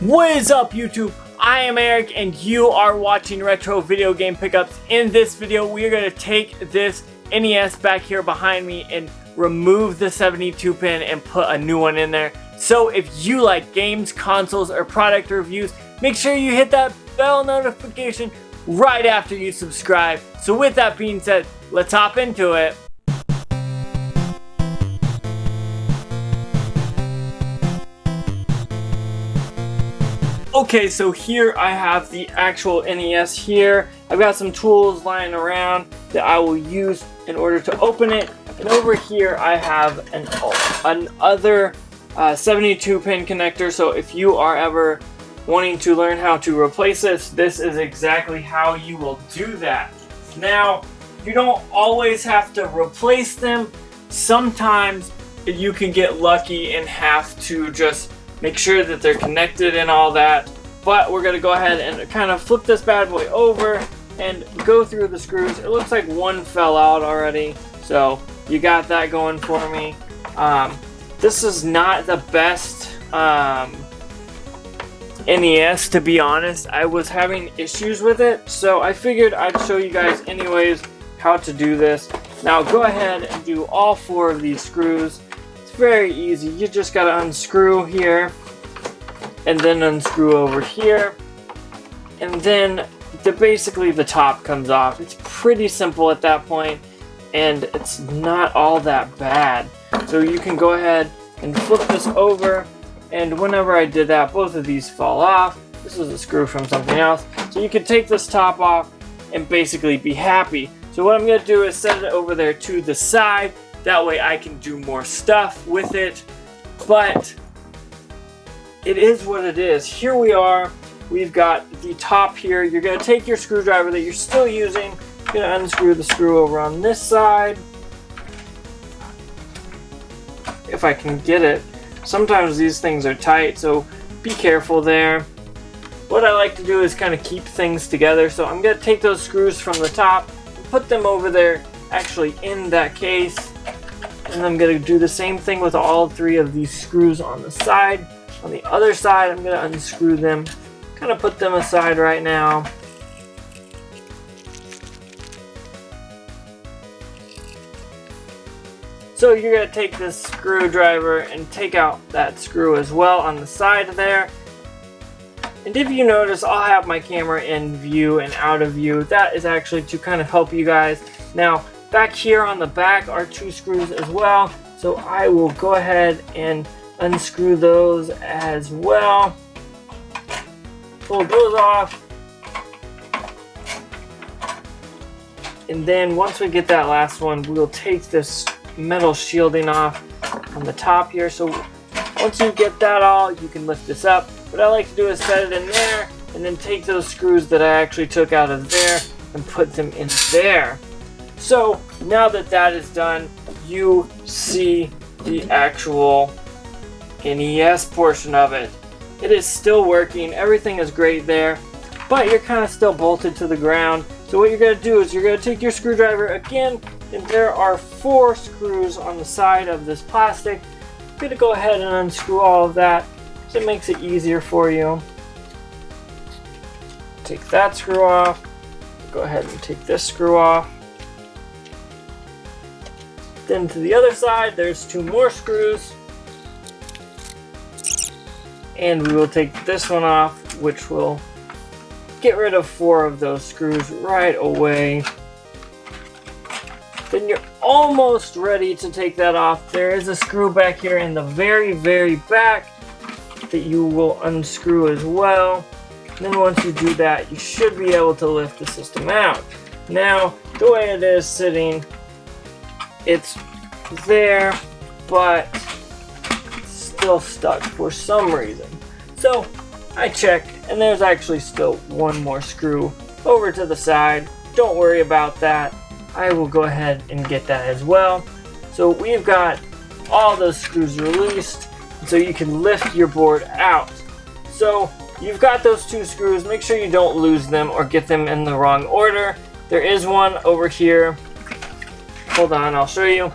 What is up, YouTube? I am Eric and you are watching Retro Video Game Pickups. In this video we are going to take this NES back here behind me and remove the 72 pin and put a new one in there. So if you like games, consoles, or product reviews, make sure you hit that bell notification right after you subscribe. So with that being said, let's hop into it. Okay, so here I have the actual NES here. I've got some tools lying around that I will use in order to open it. And over here I have another 72 pin connector. So if you are ever wanting to learn how to replace this is exactly how you will do that. Now, you don't always have to replace them. Sometimes you can get lucky and have to just make sure that they're connected and all that. But we're gonna go ahead and kind of flip this bad boy over and go through the screws. It looks like one fell out already, so you got that going for me. This is not the best NES, to be honest. I was having issues with it, so I figured I'd show you guys anyways how to do this. Now go ahead and do all 4 of these screws. Very easy. You just gotta unscrew here and then unscrew over here, and then basically the top comes off. It's pretty simple at that point and it's not all that bad. So you can go ahead and flip this over, and whenever I did that, both of these fall off. This is a screw from something else. So you can take this top off and basically be happy. So what I'm gonna do is set it over there to the side. That way I can do more stuff with it, but it is what it is. Here we are. We've got the top here. You're going to take your screwdriver that you're still using. You're going to unscrew the screw over on this side. If I can get it. Sometimes these things are tight, so be careful there. What I like to do is kind of keep things together. So I'm going to take those screws from the top and put them over there, actually in that case. And I'm going to do the same thing with all 3 of these screws on the side. On the other side, I'm going to unscrew them. Kind of put them aside right now. So you're going to take this screwdriver and take out that screw as well on the side there. And if you notice, I'll have my camera in view and out of view. That is actually to kind of help you guys. Now, back here on the back are 2 screws as well, so I will go ahead and unscrew those as well. Pull those off. And then once we get that last one, we'll take this metal shielding off on the top here. So once you get that all, you can lift this up. What I like to do is set it in there and then take those screws that I actually took out of there and put them in there. So now that that is done, you see the actual NES portion of it. It is still working. Everything is great there, but you're kind of still bolted to the ground. So what you're going to do is you're going to take your screwdriver again, and there are 4 screws on the side of this plastic. I'm going to go ahead and unscrew all of that so it makes it easier for you. Take that screw off. Go ahead and take this screw off. Then to the other side, there's 2 more screws. And we will take this one off, which will get rid of 4 of those screws right away. Then you're almost ready to take that off. There is a screw back here in the very, very back that you will unscrew as well. And then once you do that, you should be able to lift the system out. Now, the way it is sitting, it's there, but it's still stuck for some reason. So I checked, and there's actually still 1 more screw over to the side. Don't worry about that. I will go ahead and get that as well. So we've got all those screws released, so you can lift your board out. So you've got those 2 screws. Make sure you don't lose them or get them in the wrong order. There is one over here. Hold on, I'll show you.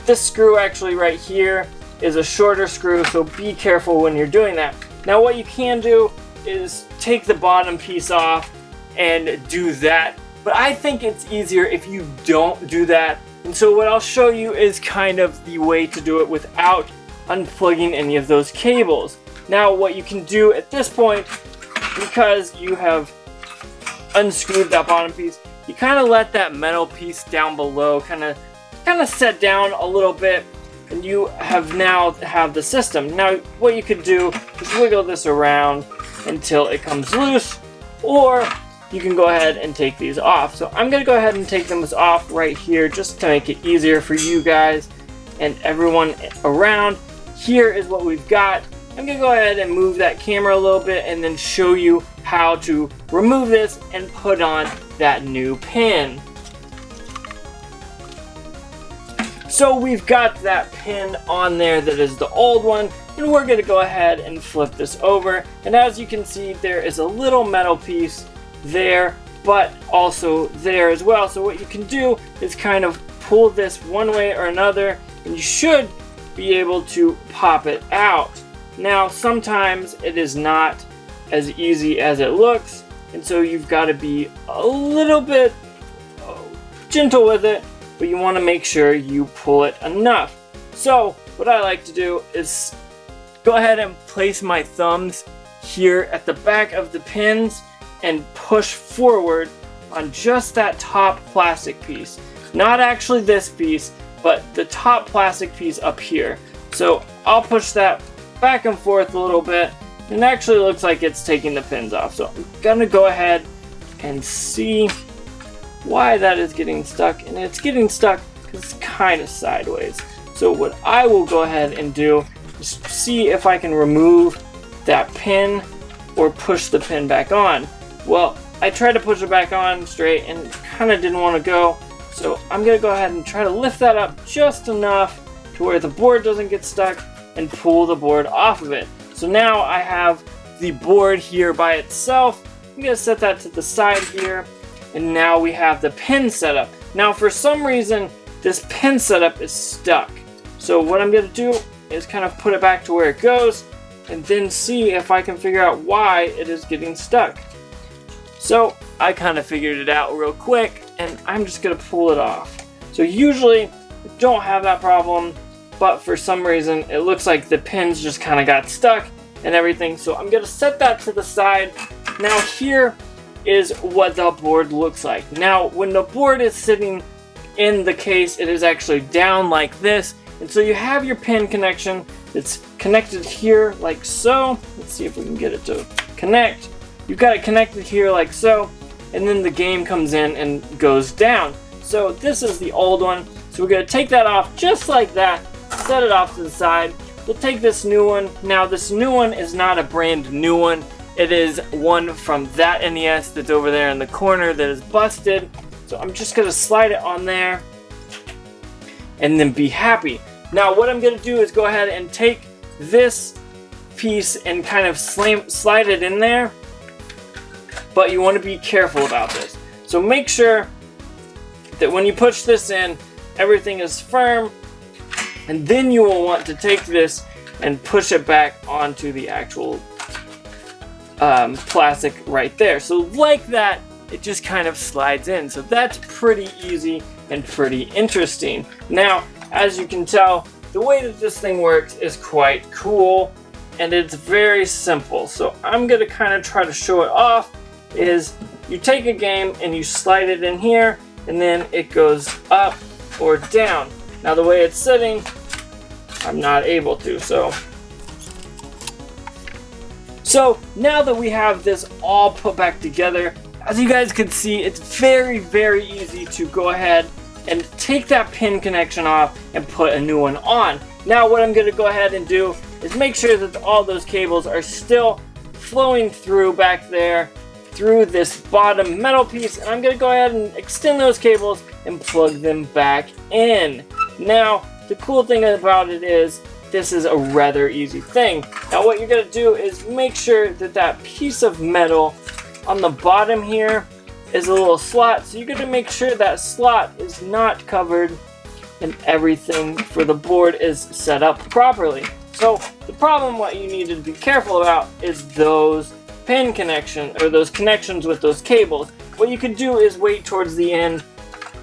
This screw actually right here is a shorter screw, so be careful when you're doing that. Now what you can do is take the bottom piece off and do that, but I think it's easier if you don't do that. And so what I'll show you is kind of the way to do it without unplugging any of those cables. Now what you can do at this point, because you have unscrewed that bottom piece, you kind of let that metal piece down below kind of set down a little bit, and you now have the system. Now what you could do is wiggle this around until it comes loose, or you can go ahead and take these off. So I'm going to go ahead and take them off right here just to make it easier for you guys and everyone around. Here is what we've got. I'm going to go ahead and move that camera a little bit and then show you how to remove this and put on that new pin. So we've got that pin on there that is the old one, and we're going to go ahead and flip this over. And as you can see, there is a little metal piece there, but also there as well. So what you can do is kind of pull this one way or another, and you should be able to pop it out. Now sometimes it is not as easy as it looks, and so you've got to be a little bit gentle with it, but you want to make sure you pull it enough. So what I like to do is go ahead and place my thumbs here at the back of the pins and push forward on just that top plastic piece. Not actually this piece, but the top plastic piece up here. So I'll push that back and forth a little bit, and it actually looks like it's taking the pins off. So I'm gonna go ahead and see why that is getting stuck, and it's getting stuck because it's kind of sideways. So what I will go ahead and do is see if I can remove that pin or push the pin back on. Well, I tried to push it back on straight and it kind of didn't want to go, so I'm gonna go ahead and try to lift that up just enough to where the board doesn't get stuck and pull the board off of it. So now I have the board here by itself. I'm gonna set that to the side here, and now we have the pin setup. Now for some reason this pin setup is stuck, so what I'm gonna do is kind of put it back to where it goes and then see if I can figure out why it is getting stuck. So I kind of figured it out real quick, and I'm just gonna pull it off. So usually I don't have that problem, but for some reason it looks like the pins just kind of got stuck and everything. So I'm gonna set that to the side. Now here is what the board looks like. Now when the board is sitting in the case, it is actually down like this, and so you have your pin connection. It's connected here like so. Let's see if we can get it to connect. You've got it connected here like so, and then the game comes in and goes down. So this is the old one, so we're going to take that off just like that, set it off to the side. We'll take this new one. Now this new one is not a brand new one. It is one from that NES that's over there in the corner that is busted. So I'm just going to slide it on there and then be happy. Now what I'm going to do is go ahead and take this piece and kind of slide it in there, but you want to be careful about this. So make sure that when you push this in, everything is firm, and then you will want to take this and push it back onto the actual plastic right there. So like that, it just kind of slides in. So that's pretty easy and pretty interesting. Now, as you can tell, the way that this thing works is quite cool, and it's very simple. So I'm going to kind of try to show it off. Is you take a game and you slide it in here, and then it goes up or down. Now the way it's sitting, I'm not able to. So now that we have this all put back together, as you guys can see, it's very, very easy to go ahead and take that pin connection off and put a new one on. Now what I'm going to go ahead and do is make sure that all those cables are still flowing through back there through this bottom metal piece, and I'm going to go ahead and extend those cables and plug them back in. Now the cool thing about it is this is a rather easy thing. Now what you're going to do is make sure that that piece of metal on the bottom here is a little slot, so you're going to make sure that slot is not covered and everything for the board is set up properly. So the problem, what you need to be careful about is those pin connection, or those connections with those cables. What you could do is wait towards the end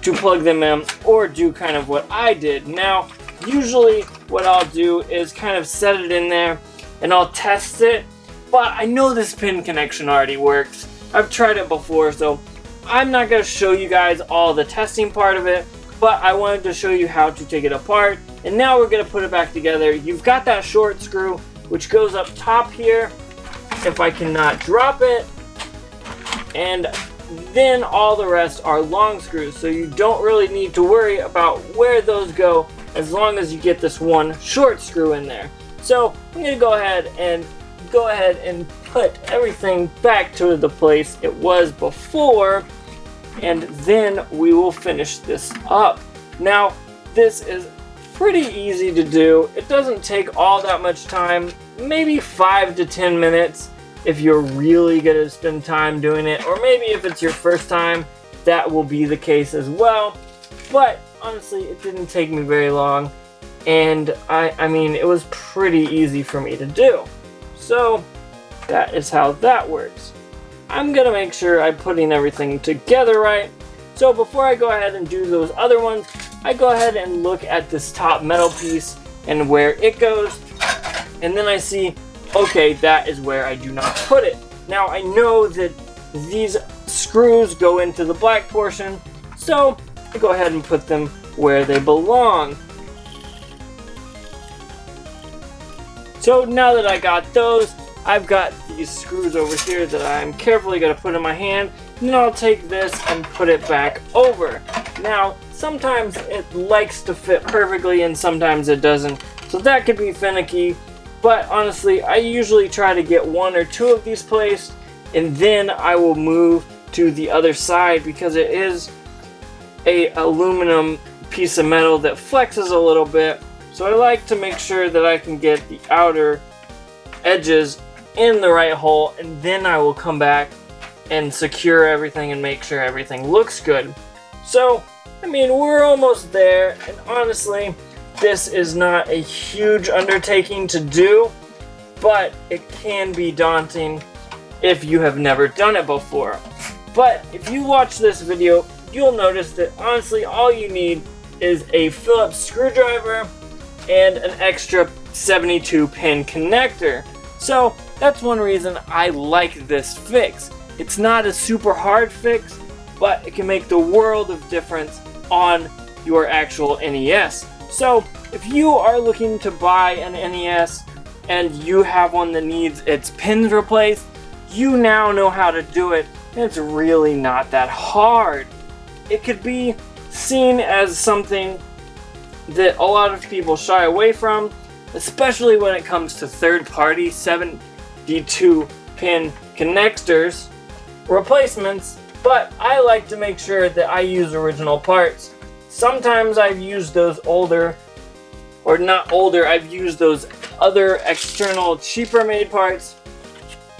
to plug them in, or do kind of what I did. Now, usually what I'll do is kind of set it in there and I'll test it, but I know this pin connection already works. I've tried it before, so I'm not going to show you guys all the testing part of it, but I wanted to show you how to take it apart. And now we're going to put it back together. You've got that short screw, which goes up top here, if I cannot drop it, and then all the rest are long screws, so you don't really need to worry about where those go as long as you get this one short screw in there. So I'm going to go ahead and put everything back to the place it was before, and then we will finish this up. Now, this is pretty easy to do. It doesn't take all that much time, maybe 5 to 10 minutes if you're really gonna spend time doing it, or maybe if it's your first time, that will be the case as well. But honestly, it didn't take me very long, and I mean, it was pretty easy for me to do. So that is how that works. I'm gonna make sure I'm putting everything together right. So before I go ahead and do those other ones, I go ahead and look at this top metal piece and where it goes, and then I see, okay, that is where I do not put it. Now I know that these screws go into the black portion, so I go ahead and put them where they belong. So now that I got those, I've got these screws over here that I'm carefully going to put in my hand, and then I'll take this and put it back over. Now, sometimes it likes to fit perfectly and sometimes it doesn't, so that could be finicky. But honestly, I usually try to get 1 or 2 of these placed, and then I will move to the other side because it is a aluminum piece of metal that flexes a little bit. So I like to make sure that I can get the outer edges in the right hole, and then I will come back and secure everything and make sure everything looks good. So, I mean, we're almost there, and honestly, this is not a huge undertaking to do, but it can be daunting if you have never done it before. But if you watch this video, you'll notice that honestly all you need is a Phillips screwdriver and an extra 72 pin connector. So that's one reason I like this fix. It's not a super hard fix, but it can make the world of difference on your actual NES. So if you are looking to buy an NES and you have one that needs its pins replaced, you now know how to do it, and it's really not that hard. It could be seen as something that a lot of people shy away from, especially when it comes to third-party 72 pin connectors replacements, but I like to make sure that I use original parts. Sometimes I've used those older, or not older, I've used those other external cheaper made parts,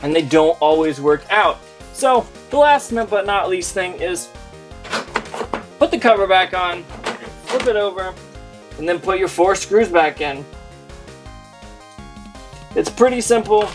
and they don't always work out. So the last but not least thing is put the cover back on, flip it over, and then put your 4 screws back in. It's pretty simple,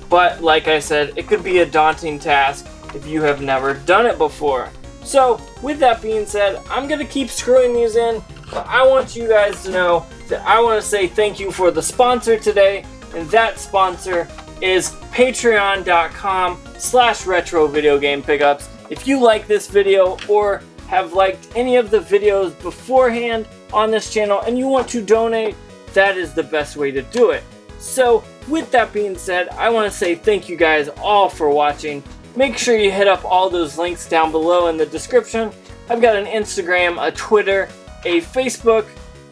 but like I said, it could be a daunting task if you have never done it before. So with that being said, I'm going to keep screwing these in, but I want you guys to know that I want to say thank you for the sponsor today, and that sponsor is patreon.com/retro video game pickups. If you like this video or have liked any of the videos beforehand on this channel and you want to donate, that is the best way to do it. So with that being said, I want to say thank you guys all for watching. Make sure you hit up all those links down below in the description. I've got an Instagram, a Twitter, a Facebook,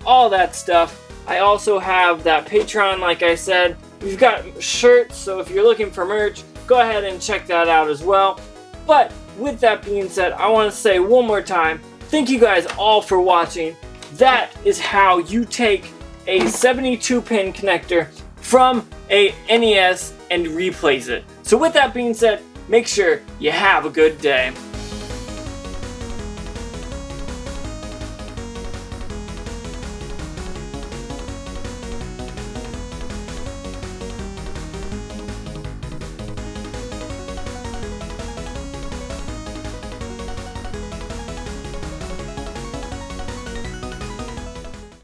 all that stuff. I also have that Patreon, like I said. We've got shirts, so if you're looking for merch, go ahead and check that out as well. But with that being said, I want to say one more time, thank you guys all for watching. That is how you take a 72 pin connector from a NES and replace it. So with that being said, make sure you have a good day.